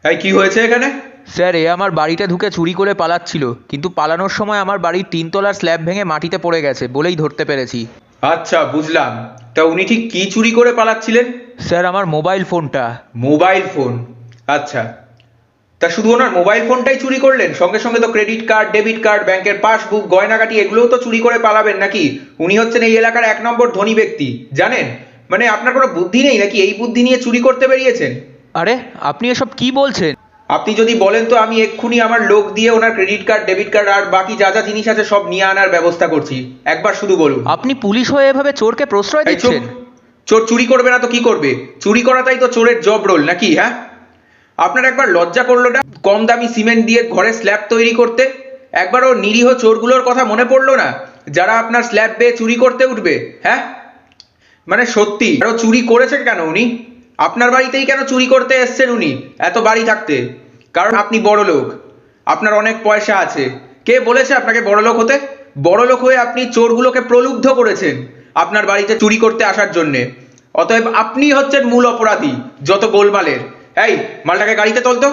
তাই কি হয়েছে এখানে? স্যার, এ আমার বাড়িতে ঢুকে চুরি করে পালাচ্ছিল, কিন্তু পালানোর সময় আমার বাড়ির তিনতলার স্ল্যাব ভেঙে মাটিতে পড়ে গেছে বলেই ধরতে পেরেছি। আচ্ছা, বুঝলাম। তা উনি ঠিক কি চুরি করে পালাচ্ছিলেন? স্যার, আমার মোবাইল ফোনটা। Mobile phone? আচ্ছা। তা শুধু ওনার মোবাইল ফোনটাই চুরি করলেন? সঙ্গে সঙ্গে তো ক্রেডিট কার্ড, ডেবিট কার্ড, ব্যাংকের পাসবুক, গয়নাগাটি এগুলোও তো চুরি করে পালাবেন নাকি? উনি হচ্ছেন এই এলাকার 1 নম্বর ধনী ব্যক্তি, জানেন? মানে আপনার কোনো বুদ্ধি নেই নাকি? এই বুদ্ধি নিয়ে চুরি করতে বেরিয়েছেন? আরে, আপনি এসব কি বলছেন? আপনি যদি বলেন তো আমি এক্ষুনি আমার লোক দিয়ে ওনার ক্রেডিট কার্ড, ডেবিট কার্ড আর বাকি যা যা জিনিস আছে সব নিয়ে আনার ব্যবস্থা করছি। একবার শুধু বলুন। আপনি পুলিশ হয়ে এভাবে চোরকে প্রশ্রয় এই চুপ! দিচ্ছেন? চোর চুরি করবে না তো কি করবে? চুরি করাটাই তো চোরের জব রোল নাকি, হ্যাঁ? আপনার একবার লজ্জা করলো না কম দামি সিমেন্ট দিয়ে ঘরে স্ল্যাব তৈরি করতে? একবারও নিরীহ চোরগুলোর কথা মনে পড়লো না, যারা আপনার স্ল্যাব বেয়ে চুরি করতে উঠবে? হ্যাঁ, মানে সত্যি, আরো চুরি করেছেন কেন উনি? আপনার বাড়িতেই কেন চুরি করতে এসছেন উনি এত বাড়ি থাকতে? কারণ আপনি বড় লোক, আপনার অনেক পয়সা আছে। কে বলেছে আপনাকে বড় লোক হতে? বড় লোক হয়ে আপনি চোরগুলোকে প্রলুব্ধ করেছেন আপনার বাড়িতে চুরি করতে আসার জন্যে। অতএব আপনি হচ্ছেন মূল অপরাধী যত গোলমালের। এই, মালটাকে গাড়িতে তোল তো।